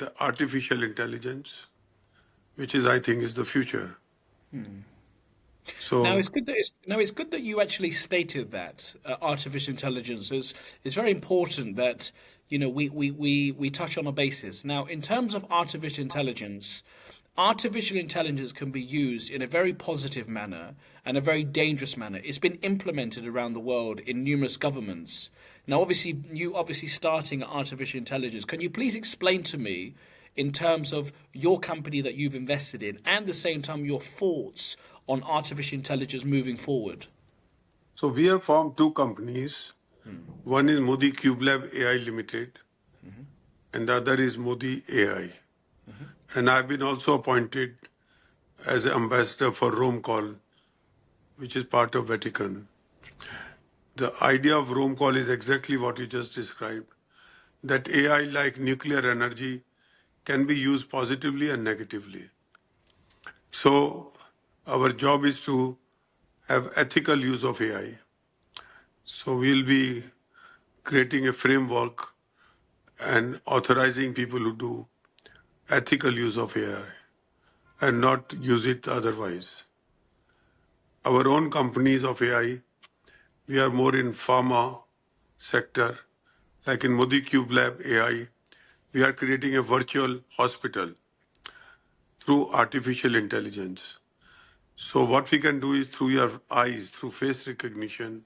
the artificial intelligence, which is, I think, is the future. Now So, it's good that you actually stated that artificial intelligence is very important that we touch on a basis. Now, in terms of artificial intelligence can be used in a very positive manner and a very dangerous manner. It's been implemented around the world in numerous governments. Now, obviously, you obviously starting at artificial intelligence. Can you please explain to me, in terms of your company that you've invested in, and at the same time your thoughts on artificial intelligence moving forward? so we have formed two companies. One is Modi CubeLab AI Limited, and the other is Modi AI. And I've been also appointed as an ambassador for Rome Call, which is part of Vatican. The idea of Rome Call is exactly what you just described, that AI, like nuclear energy, can be used positively and negatively. So our job is to have ethical use of AI. So we'll be creating a framework and authorizing people who do ethical use of AI and not use it otherwise. Our own companies of AI, we are more in pharma sector, like in Modi Cube Lab AI, we are creating a virtual hospital through artificial intelligence. So what we can do is through your eyes, through face recognition.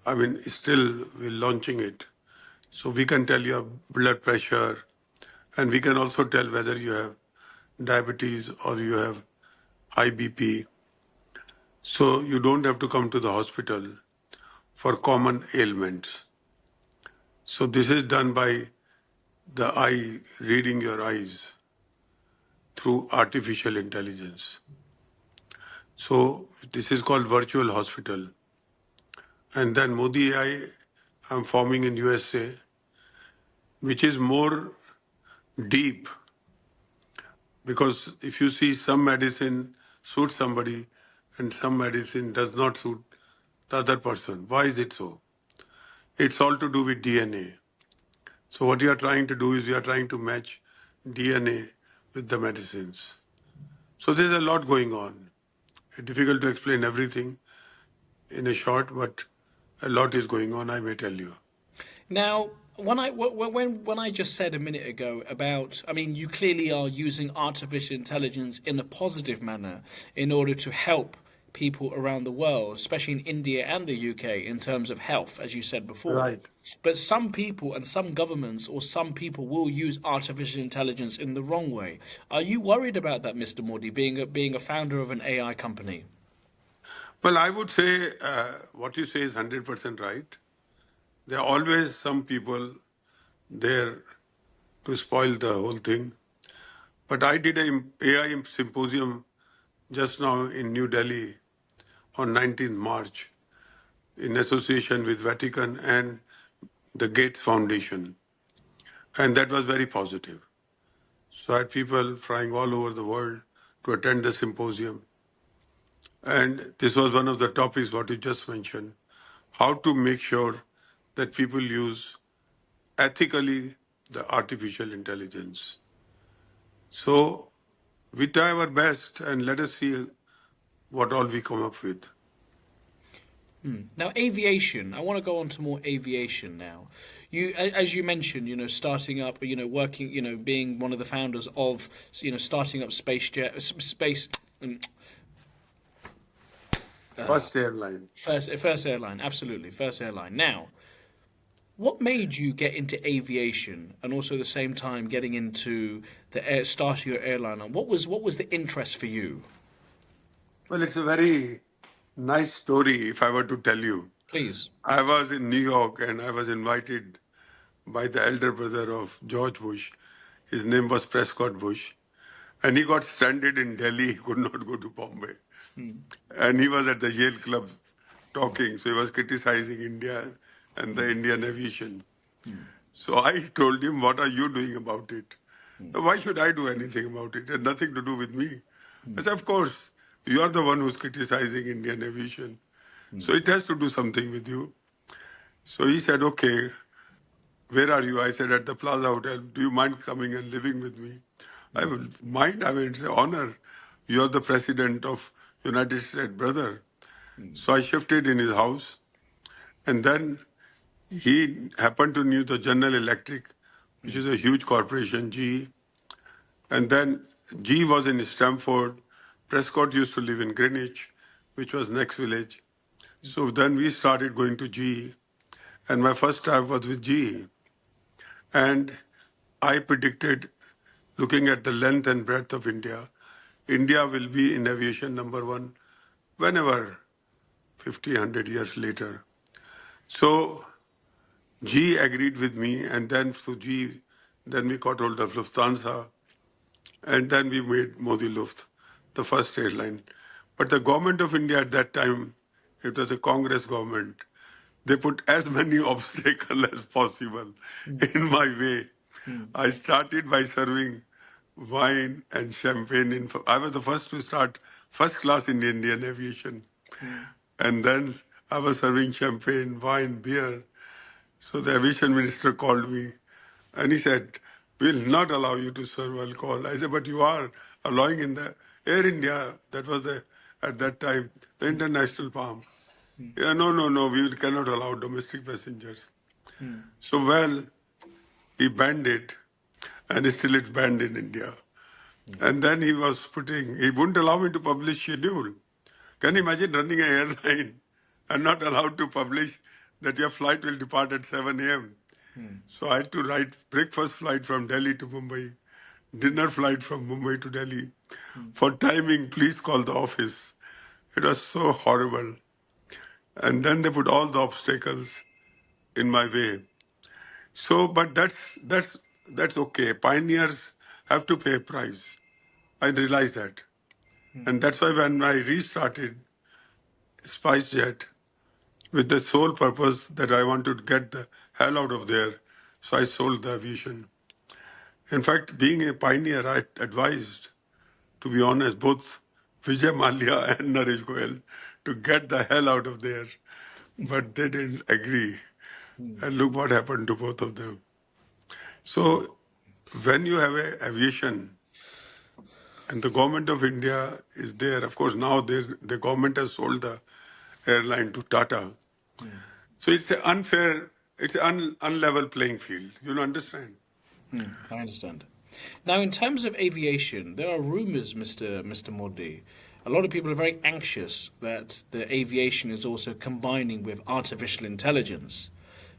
I mean, still we're launching it. So we can tell your blood pressure, and we can also tell whether you have diabetes or you have high BP. So you don't have to come to the hospital for common ailments. So this is done by the eye, reading your eyes through artificial intelligence. So this is called virtual hospital. And then Modi AI, I'm forming in USA, which is more deep, because if you see, some medicine suits somebody and some medicine does not suit the other person. Why is it so? It's all to do with DNA. So what you are trying to do is you are trying to match DNA with the medicines. So there's a lot going on. It's difficult to explain everything in a short, but a lot is going on, I may tell you. Now, when I just said a minute ago about, I mean, you clearly are using artificial intelligence in a positive manner in order to help people around the world, especially in India and the UK, in terms of health, as you said before. Right. But some people and some governments or some people will use artificial intelligence in the wrong way. Are you worried about that, Mr. Modi, being a founder of an AI company? Well, I would say what you say is 100% right. There are always some people there to spoil the whole thing. But I did an AI symposium just now in New Delhi on 19th March in association with Vatican and the Gates Foundation. And that was very positive. So I had people flying all over the world to attend the symposium. And this was one of the topics what you just mentioned, how to make sure that people use ethically the artificial intelligence. So we try our best and let us see what all we come up with. Now, aviation. I want to go on to more aviation now. As you mentioned, starting up, working, being one of the founders of, starting up space. First airline. First airline, absolutely, first airline. Now, what made you get into aviation, and also at the same time getting into starting your airline? And what was the interest for you? Well, it's a very nice story if I were to tell you. Please. I was in New York and I was invited by the elder brother of George Bush. His name was Prescott Bush. And he got stranded in Delhi. He could not go to Bombay. And he was at the Yale Club talking. So he was criticizing India and the Indian aviation. So I told him, what are you doing about it? Why should I do anything about it? It had nothing to do with me. I said, of course, you are the one who's criticizing Indian aviation. So it has to do something with you. So he said, okay, where are you? I said, at the Plaza Hotel. Do you mind coming and living with me? I will mind. I mean, it's an honor. You're the president of United States, brother. So I shifted in his house, and then he happened to know the General Electric, which is a huge corporation, GE. And then GE was in Stamford. Prescott used to live in Greenwich, which was next village. So then we started going to GE, and my first time was with GE. And I predicted, looking at the length and breadth of India, India will be in aviation number one whenever 50, 100 years later. So G agreed with me, and then through G, then we got hold of Lufthansa, and then we made Modi Luft, the first airline. But the government of India at that time, it was a Congress government, they put as many obstacles as possible in my way. I started by serving wine and champagne. I was the first to start first class in Indian aviation. And then I was serving champagne, wine, beer. So the aviation minister called me and he said, we'll not allow you to serve alcohol. I said, but you are allowing in the Air India, that was at that time, the international palm. Yeah, no, we cannot allow domestic passengers. So, well, he banned it, and still it's banned in India. And then he wouldn't allow me to publish schedule. Can you imagine running an airline and not allowed to publish that your flight will depart at 7 a.m.? So I had to write breakfast flight from Delhi to Mumbai, dinner flight from Mumbai to Delhi. For timing, please call the office. It was so horrible. And then they put all the obstacles in my way. So, but that's okay. Pioneers have to pay a price. I realized that. And that's why when I restarted SpiceJet with the sole purpose that I want to get the hell out of there, so I sold the aviation. In fact, being a pioneer, I advised, to be honest, both Vijay Mallya and Naresh Goyal to get the hell out of there. But they didn't agree. And look what happened to both of them. So when you have a aviation and the government of India is there, of course now the government has sold the airline to Tata. So it's an unfair, it's an unlevel playing field. You understand? I understand. Now, in terms of aviation, there are rumours, Mr. Modi. A lot of people are very anxious that the aviation is also combining with artificial intelligence.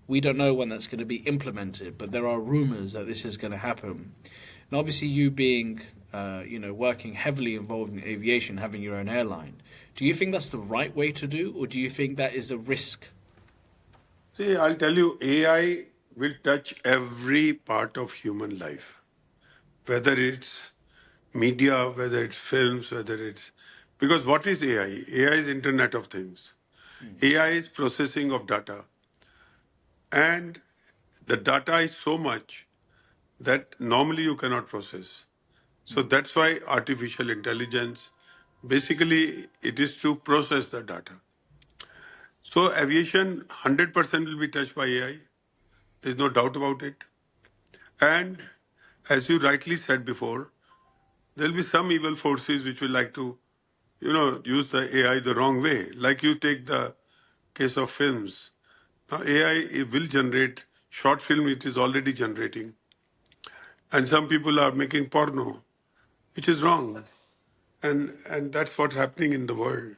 We don't know when that's going to be implemented, but there are rumours that this is going to happen. And obviously, you being, working heavily involved in aviation, having your own airline, do you think that's the right way to do, or do you think that is a risk? See, I'll tell you, AI will touch every part of human life, whether it's media, whether it's films, because what is AI? AI is Internet of Things. AI is processing of data. And the data is so much that normally you cannot process. So that's why artificial intelligence, basically it is to process the data. So aviation 100% will be touched by AI. There's no doubt about it. And as you rightly said before, there'll be some evil forces which will like to, use the AI the wrong way. Like you take the case of films. Now AI will generate short film, it is already generating. And some people are making porno, which is wrong. And that's what's happening in the world.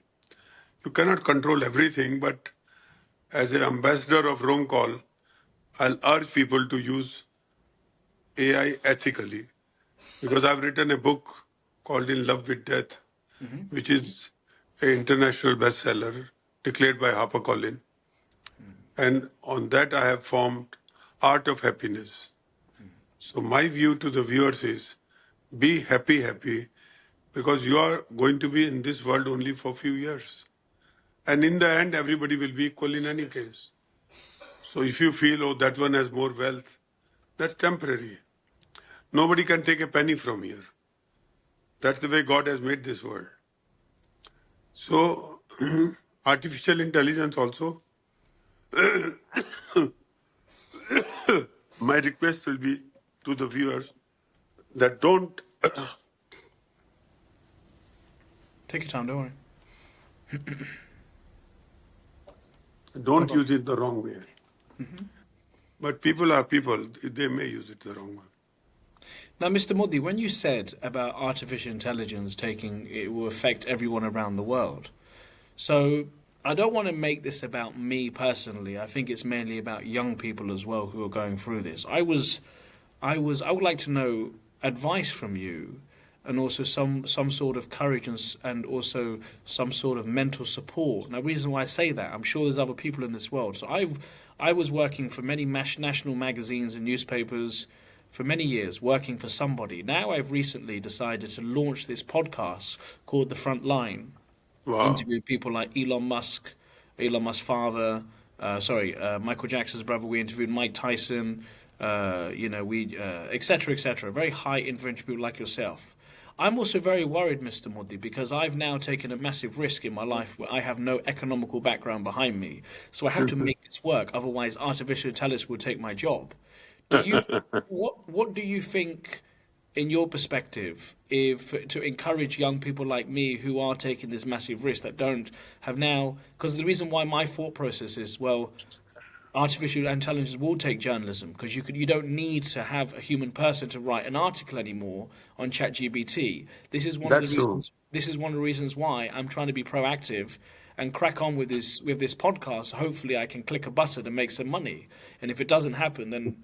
You cannot control everything, but as an ambassador of Rome Call, I'll urge people to use AI ethically. Because I've written a book called In Love with Death, which is an international bestseller declared by HarperCollins. And on that I have formed Art of Happiness. So my view to the viewers is be happy, because you are going to be in this world only for a few years. And in the end, everybody will be equal in any case. So if you feel, oh, that one has more wealth, that's temporary. Nobody can take a penny from here. That's the way God has made this world. So artificial intelligence also my request will be to the viewers that don't Take your time, don't worry. don't use it the wrong way. But people are people; they may use it the wrong way. Now, Mr. Modi, when you said about artificial intelligence it will affect everyone around the world, so I don't want to make this about me personally. I think it's mainly about young people as well who are going through this. I would like to know advice from you, and also some sort of courage and also some sort of mental support. Now, the reason why I say that, I'm sure there's other people in this world. So I was working for many national magazines and newspapers for many years, working for somebody. Now I've recently decided to launch this podcast called The Frontline, Wow. interview people like Elon Musk's father, Michael Jackson's brother. We interviewed Mike Tyson, etc., etc. Very high influential people like yourself. I'm also very worried, Mr. Modi, because I've now taken a massive risk in my life where I have no economical background behind me. So I have to make this work, otherwise artificial intelligence will take my job. What do you think, in your perspective, if to encourage young people like me who are taking this massive risk that don't have now? Because the reason why my thought process is, well, artificial intelligence will take journalism, because you don't need to have a human person to write an article anymore on ChatGPT. This is one of the That's true. reasons. This is one of the reasons why I'm trying to be proactive and crack on with this podcast. Hopefully, I can click a button and make some money. And if it doesn't happen, then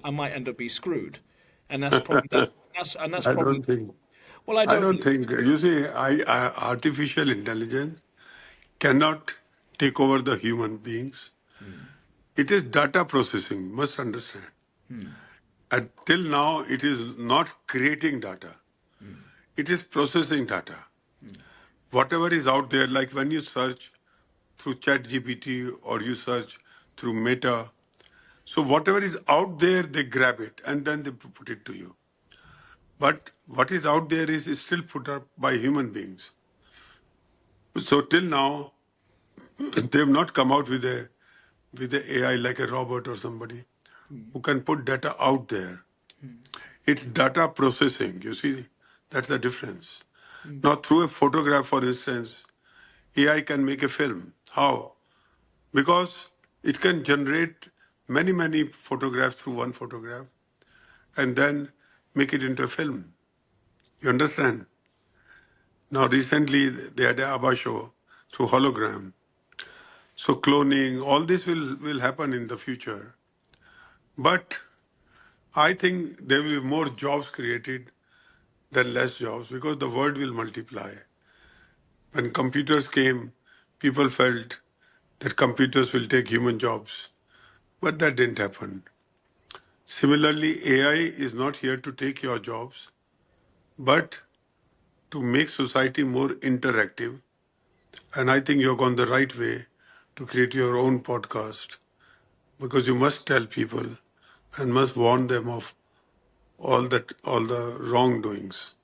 I might end up being screwed. And that's probably that's I probably don't think. well, I I don't. don't think. You see, artificial intelligence cannot take over the human beings. It is data processing. Must understand. Until now, it is not creating data. It is processing data. Whatever is out there, like when you search through ChatGPT or you search through Meta, so whatever is out there, they grab it and then they put it to you. But what is out there is still put up by human beings. So till now, they have not come out with a AI like a robot or somebody who can put data out there. It's data processing. You see, that's the difference. Now, through a photograph, for instance, AI can make a film. How? Because it can generate many photographs through one photograph and then make it into a film. You understand? Now, recently, they had a ABBA show through hologram. So cloning, all this will happen in the future. But I think there will be more jobs created than less jobs because the world will multiply. When computers came, people felt that computers will take human jobs, but that didn't happen. Similarly, AI is not here to take your jobs, but to make society more interactive. And I think you're gone the right way to create your own podcast because you must tell people and must warn them of all the wrongdoings.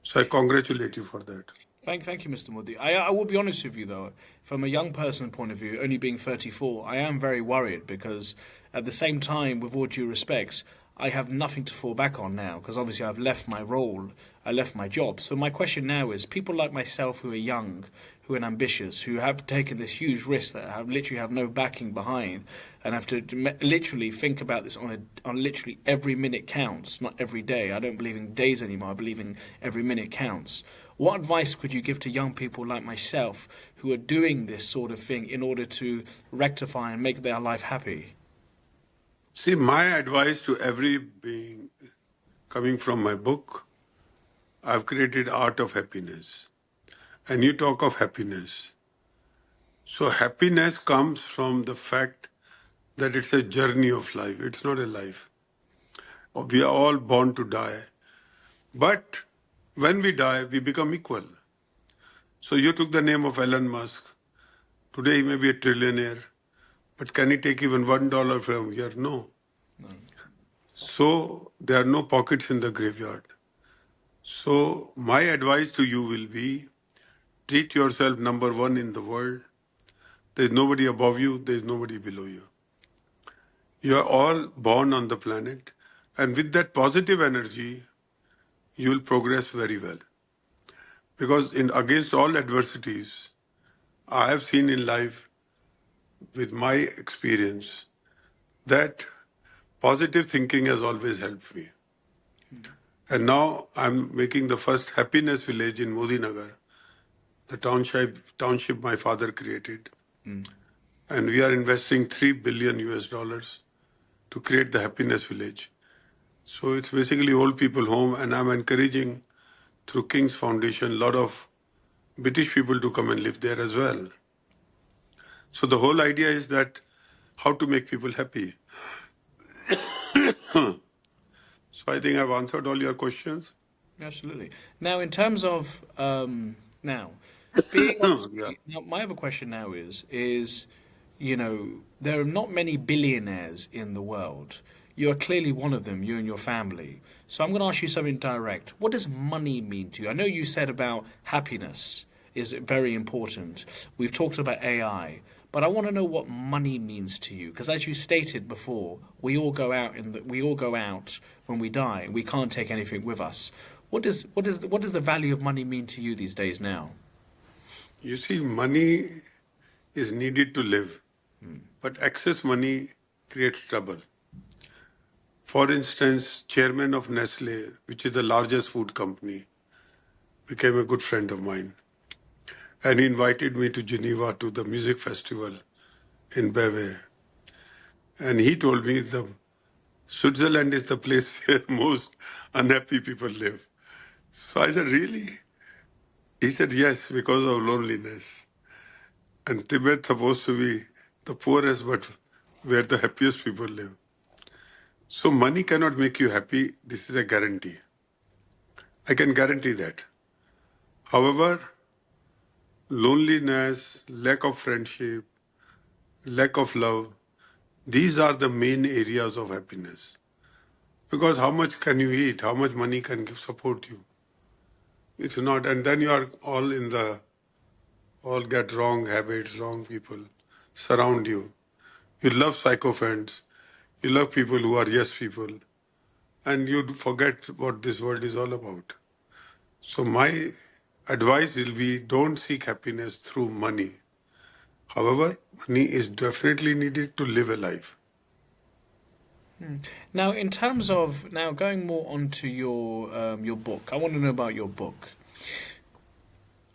So I congratulate you for that. Thank you, Mr. Modi. I will be honest with you, though. From a young person point of view, only being 34, I am very worried because at the same time, with all due respect, I have nothing to fall back on now because obviously I've left my role, I left my job. So my question now is, people like myself who are young, who are ambitious, who have taken this huge risk that have literally have no backing behind, and have to literally think about this on literally every minute counts, not every day. I don't believe in days anymore. I believe in every minute counts. What advice could you give to young people like myself who are doing this sort of thing in order to rectify and make their life happy? See, my advice to every being coming from my book, I've created Art of Happiness. And you talk of happiness. So happiness comes from the fact that it's a journey of life. It's not a life. We are all born to die. But when we die, we become equal. So you took the name of Elon Musk. Today he may be a trillionaire. But can he take even $1 from here? No. So there are no pockets in the graveyard. So my advice to you will be, treat yourself number one in the world. There's nobody above you, there's nobody below you. You are all born on the planet, and with that positive energy, you will progress very well. Because in against all adversities, I have seen in life, with my experience, that positive thinking has always helped me. And now I'm making the first happiness village in Modinagar, the township my father created. And we are investing 3 billion US dollars to create the happiness village. So it's basically old people home, and I'm encouraging through King's Foundation a lot of British people to come and live there as well. So the whole idea is that how to make people happy. So I think I've answered all your questions. Absolutely. Now, in terms of now, being Yeah. now, my other question now is there are not many billionaires in the world. You are clearly one of them, you and your family. So I'm going to ask you something direct. What does money mean to you? I know you said about happiness is very important. We've talked about AI, but I want to know what money means to you, because as you stated before, we all go out when we die. We can't take anything with us. What does the value of money mean to you these days now? You see, money is needed to live, but excess money creates trouble. For instance, chairman of Nestle, which is the largest food company, became a good friend of mine. And he invited me to Geneva to the music festival in Beve. And he told me the Switzerland is the place where most unhappy people live. So I said, really? He said, yes, because of loneliness. And Tibet supposed to be the poorest, but where the happiest people live. So money cannot make you happy. This is a guarantee. I can guarantee that. However, loneliness, lack of friendship, lack of love, these are the main areas of happiness. Because how much can you eat? How much money can support you? It's not. And then you are all get wrong habits, wrong people surround you. You love sycophants. You love people who are yes people. And you forget what this world is all about. So my advice will be don't seek happiness through money. However, money is definitely needed to live a life. Now, in terms of now going more onto your book, I want to know about your book.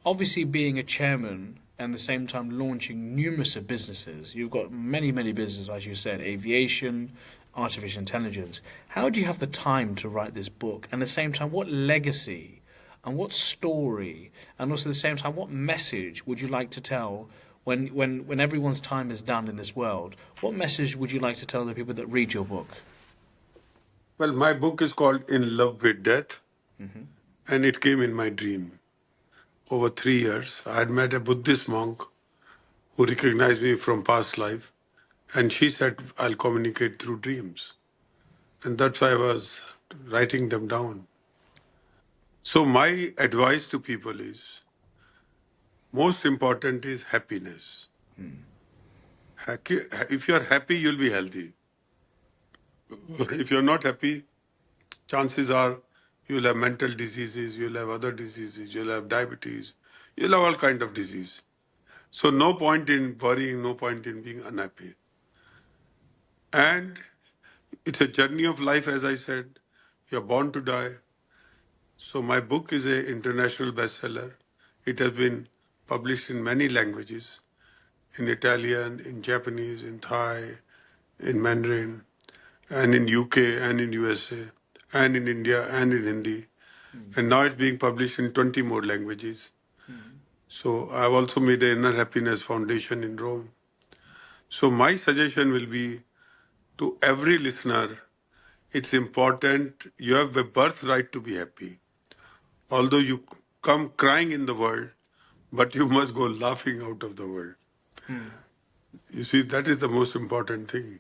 Obviously, being a chairman and at the same time launching numerous of businesses, you've got many businesses, as you said, aviation, artificial intelligence. How do you have the time to write this book? And at the same time, what legacy and what story, and also at the same time, what message would you like to tell when everyone's time is done in this world? What message would you like to tell the people that read your book? Well, my book is called In Love with Death, and it came in my dream. Over 3 years, I had met a Buddhist monk who recognized me from past life, and she said, I'll communicate through dreams. And that's why I was writing them down. So my advice to people is, most important is happiness. If you're happy, you'll be healthy. If you're not happy, chances are you'll have mental diseases, you'll have other diseases, you'll have diabetes, you'll have all kind of disease. So no point in worrying, no point in being unhappy. And it's a journey of life, as I said. You're born to die. So my book is an international bestseller. It has been published in many languages, in Italian, in Japanese, in Thai, in Mandarin, and in UK and in USA, and in India and in Hindi. And now it's being published in 20 more languages. So I've also made an Inner Happiness Foundation in Rome. So my suggestion will be to every listener, it's important, you have a birthright to be happy. Although you come crying in the world, but you must go laughing out of the world. You see, that is the most important thing.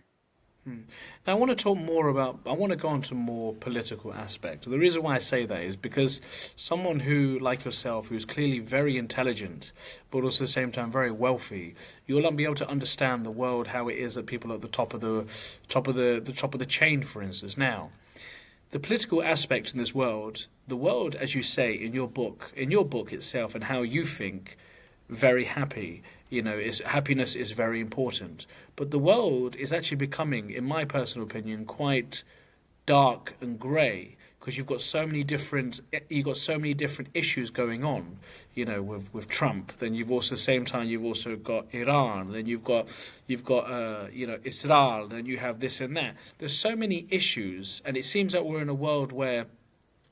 Now, I want to go on to more political aspect. The reason why I say that is because someone who, like yourself, who's clearly very intelligent, but also at the same time very wealthy, you'll be able to understand the world, how it is that people at the top of the chain, for instance. Now, the political aspect in this world, the world, as you say in your book itself, and how you think, very happy. Happiness is very important. But the world is actually becoming, in my personal opinion, quite dark and grey because you've got so many different issues going on. With Trump. Then you've also at the same time you've also got Iran. Then you've got Israel. Then you have this and that. There's so many issues, and it seems that we're in a world where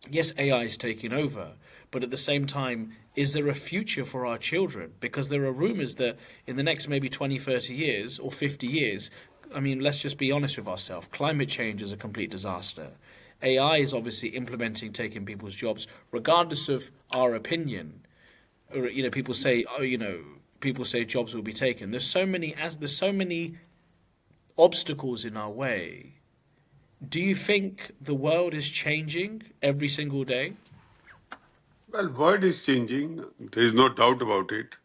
yes, AI is taking over, but at the same time, is there a future for our children? Because there are rumours that in the next maybe 20, 30 years or 50 years, I mean, let's just be honest with ourselves, climate change is a complete disaster. AI is obviously taking people's jobs, regardless of our opinion. People say, people say jobs will be taken. There's so many obstacles in our way. Do you think the world is changing every single day? Well, world is changing. There is no doubt about it.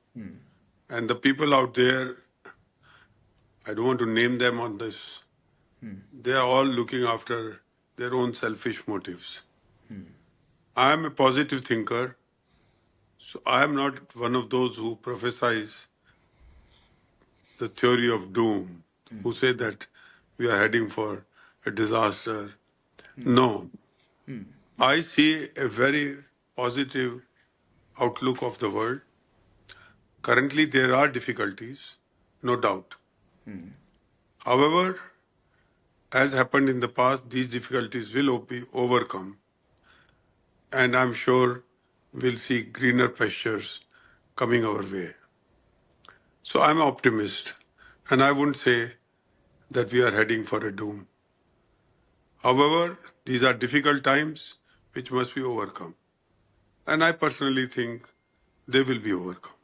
And the people out there, I don't want to name them on this. They are all looking after their own selfish motives. I am a positive thinker, so I am not one of those who prophesize the theory of doom, who say that we are heading for a disaster. No. I see a very positive outlook of the world. Currently, there are difficulties, no doubt. However, as happened in the past, these difficulties will be overcome. And I'm sure we'll see greener pastures coming our way. So I'm an optimist, and I wouldn't say that we are heading for a doom. However, these are difficult times which must be overcome. And I personally think they will be overcome.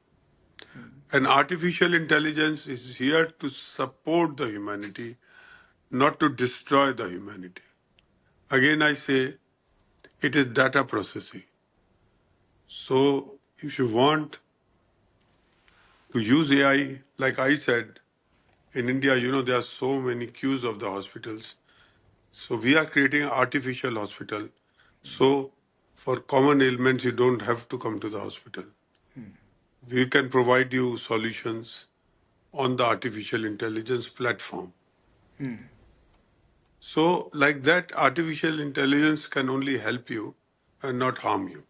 And artificial intelligence is here to support the humanity, not to destroy the humanity. Again, I say it is data processing. So if you want to use AI, like I said, in India, there are so many queues of the hospitals. So we are creating an artificial hospital. So for common ailments, you don't have to come to the hospital. We can provide you solutions on the artificial intelligence platform. So like that, artificial intelligence can only help you and not harm you.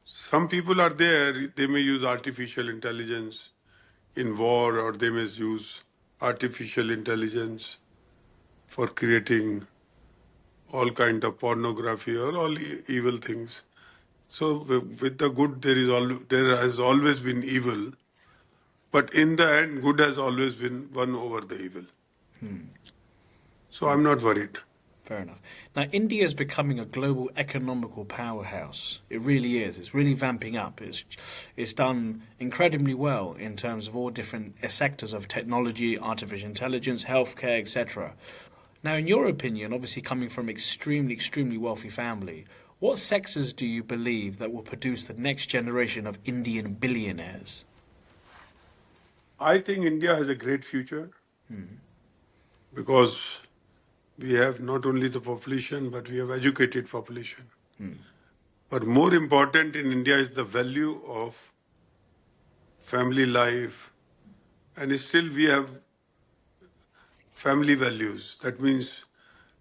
Some people are there, they may use artificial intelligence in war, or they may use artificial intelligence for creating all kind of pornography or all evil things. So with the good, there has always been evil, but in the end, good has always been won over the evil. So I'm not worried. Fair enough. Now, India is becoming a global economical powerhouse. It really is. It's really vamping up. It's done incredibly well in terms of all different sectors of technology, artificial intelligence, healthcare, etc. Now, in your opinion, obviously coming from extremely wealthy family, what sectors do you believe that will produce the next generation of Indian billionaires? I think India has a great future because we have not only the population, but we have educated population. But more important in India is the value of family life. And still we have family values. That means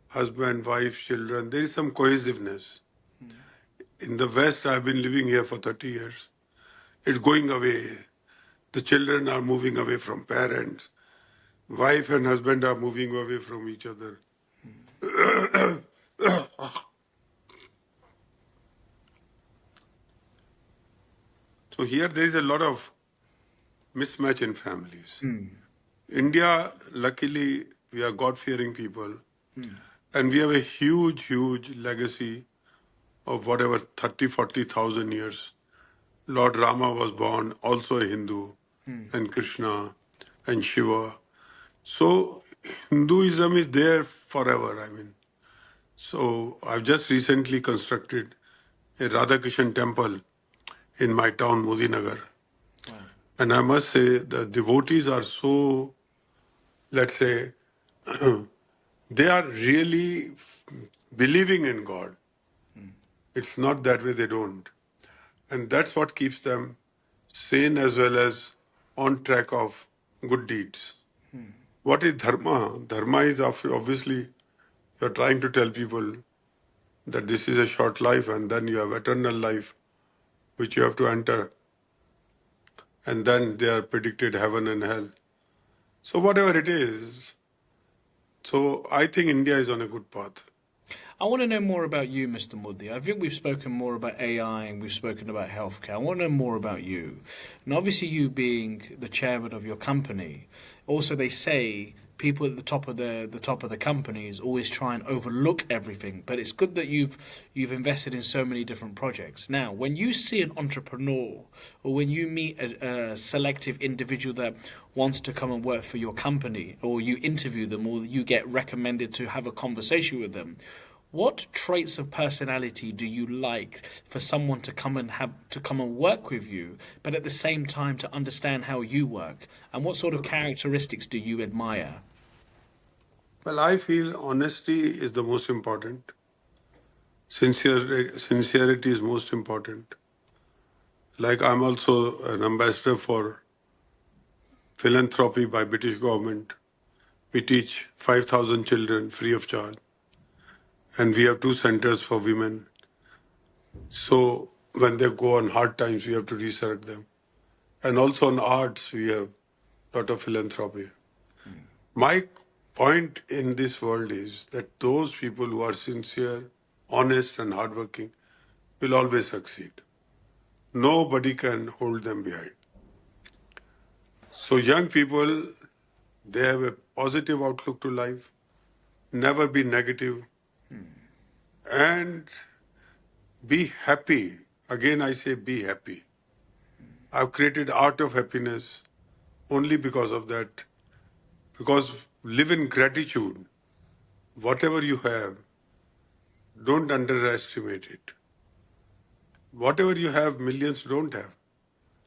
husband, wife, children. There is some cohesiveness. In the West, I've been living here for 30 years. It's going away. The children are moving away from parents. Wife and husband are moving away from each other. So here there is a lot of mismatch in families. India, luckily, we are God-fearing people. And we have a huge legacy of whatever 30, 40,000 years. Lord Rama was born, also a Hindu, and Krishna and Shiva. So Hinduism is there forever. I mean, so I've just recently constructed a Radhakrishnan temple in my town, Modinagar. Wow. And I must say the devotees are so, let's say, they are really believing in God. It's not that way they don't. And that's what keeps them sane as well as on track of good deeds. What is dharma? Dharma is obviously you're trying to tell people that this is a short life and then you have eternal life which you have to enter. And then they are predicted heaven and hell. So whatever it is, so I think India is on a good path. I want to know more about you, Mr. Modi. I think we've spoken more about AI and we've spoken about healthcare. I want to know more about you. And obviously, you being the chairman of your company, also they say people at the top of the companies always try and overlook everything. But it's good that you've invested in so many different projects. Now, when you see an entrepreneur or when you meet a selective individual that wants to come and work for your company, or you interview them, or you get recommended to have a conversation with them. What traits of personality do you like for someone to come and work with you, but at the same time to understand how you work? And what sort of characteristics do you admire? Well, I feel honesty is the most important. Sincerity is most important. Like I'm also an ambassador for philanthropy by British government. We teach 5,000 children free of charge. And we have 2 centers for women. So when they go on hard times, we have to resurrect them. And also on arts, we have a lot of philanthropy. My point in this world is that those people who are sincere, honest, and hardworking will always succeed. Nobody can hold them behind. So young people, they have a positive outlook to life, never be negative, and be happy. Again, I say be happy. I've created art of happiness only because of that. Because live in gratitude. Whatever you have, don't underestimate it. Whatever you have, millions don't have.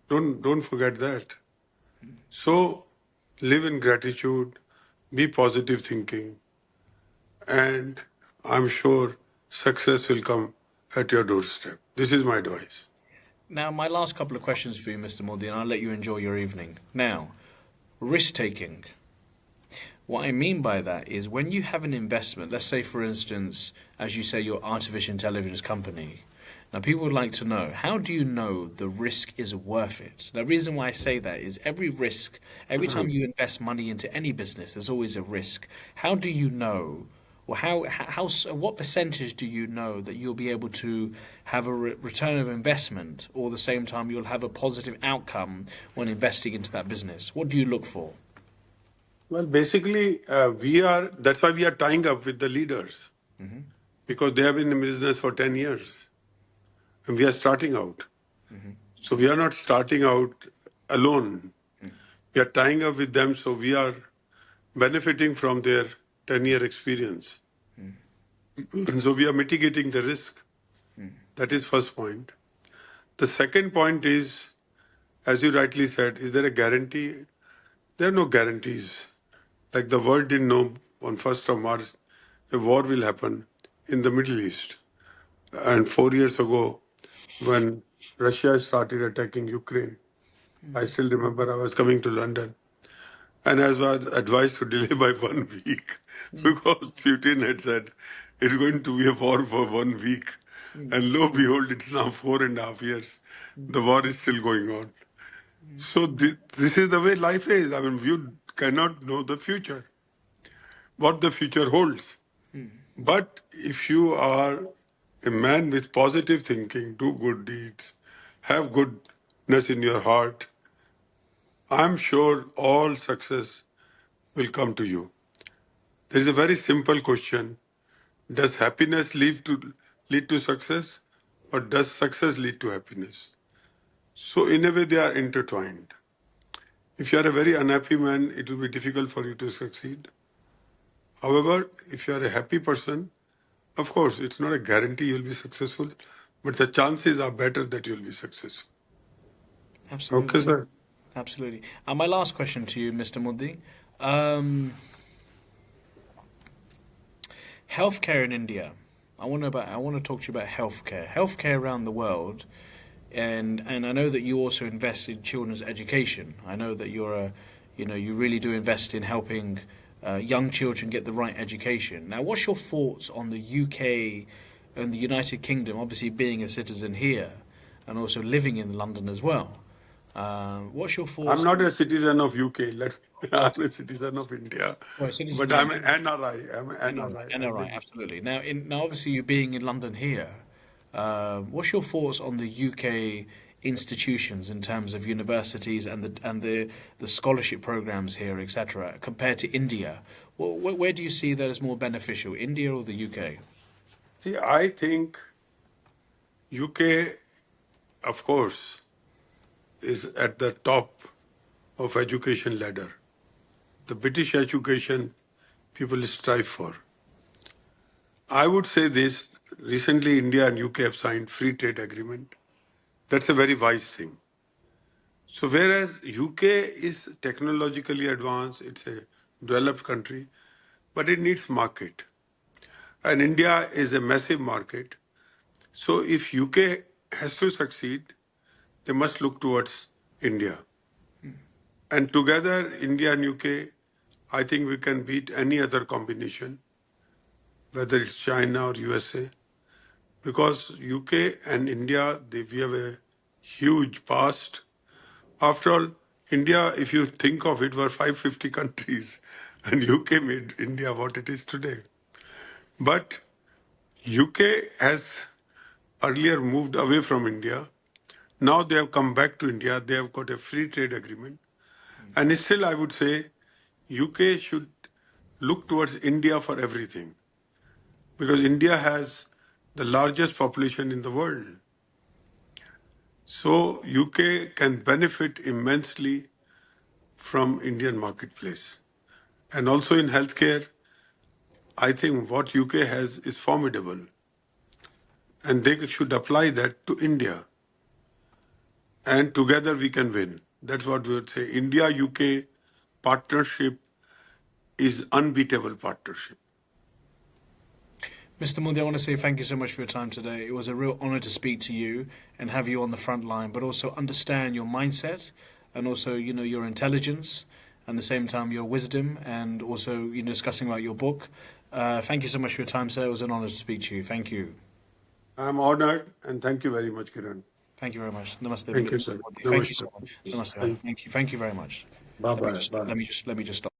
Don't forget that. So live in gratitude, be positive thinking, and I'm sure success will come at your doorstep. This is my advice. Now, my last couple of questions for you, Mr. Modi, and I'll let you enjoy your evening. Now, risk taking. What I mean by that is when you have an investment, let's say, for instance, as you say, your artificial intelligence company. Now, people would like to know, how do you know the risk is worth it? The reason why I say that is every time you invest money into any business, there's always a risk. How do you know, or what percentage do you know that you'll be able to have a return of investment, or at the same time you'll have a positive outcome when investing into that business? What do you look for? Well, basically, that's why we are tying up with the leaders because they have been in business for 10 years and we are starting out. So we are not starting out alone. We are tying up with them, so we are benefiting from their 10-year experience. And so we are mitigating the risk. That is first point. The second point is, as you rightly said, is there a guarantee? There are no guarantees. Like the world didn't know on 1st of March a war will happen in the Middle East. And 4 years ago, when Russia started attacking Ukraine, I still remember I was coming to London and I was advised to delay by 1 week because Putin had said it's going to be a war for 1 week. And lo and behold, it's now 4.5 years. The war is still going on. So this is the way life is. I mean, you cannot know the future, what the future holds. But if you are a man with positive thinking, do good deeds, have goodness in your heart, I'm sure all success will come to you. There is a very simple question. Does happiness lead to success, or does success lead to happiness? So in a way, they are intertwined. If you are a very unhappy man, it will be difficult for you to succeed. However, if you are a happy person, of course, it's not a guarantee you'll be successful, but the chances are better that you'll be successful. Okay, Absolutely. sir. Absolutely. And my last question to you, Mr. Modi. Healthcare in India. I want to talk to you about healthcare. Healthcare around the world, and I know that you also invest in children's education. I know that you really do invest in helping young children get the right education. Now, what's your thoughts on the UK and the United Kingdom? Obviously, being a citizen here, and also living in London as well. What's your I'm thoughts? not a citizen of UK. I'm Okay. a citizen of India, Well, citizen but of I'm India. an NRI. I'm an NRI, NRI. I NRI, live. absolutely. Now, obviously, you being in London here, what's your thoughts on the UK institutions in terms of universities and the scholarship programs here, etc., compared to India? Where do you see that as more beneficial, India or the UK? See, I think UK, of course, is at the top of education ladder. The British education people strive for. I would say this, recently India and UK have signed free trade agreement. That's a very wise thing. So whereas UK is technologically advanced, it's a developed country, but it needs market. And India is a massive market. So if UK has to succeed, they must look towards India. And together, India and UK, I think we can beat any other combination, whether it's China or USA, because UK and India, we have a huge past. After all, India, if you think of it, were 550 countries, and UK made India what it is today. But UK has earlier moved away from India. Now they have come back to India. They have got a free trade agreement. And still, I would say UK should look towards India for everything, because India has the largest population in the world. So UK can benefit immensely from Indian marketplace. And also in healthcare, I think what UK has is formidable. And they should apply that to India. And together we can win. That's what we would say. India-UK partnership is unbeatable partnership. Mr. Modi, I want to say thank you so much for your time today. It was a real honor to speak to you and have you on the front line, but also understand your mindset and also, your intelligence and at the same time your wisdom and also discussing about your book. Thank you so much for your time, sir. It was an honor to speak to you. Thank you. I'm honored and thank you very much, Kiran. Thank you very much. Namaste, Thank you, Mr. sir. Modi. Thank you so Namaskar. much. Namaste. Thank you. Thank you very much. Bye-bye. Bye. Let me just stop.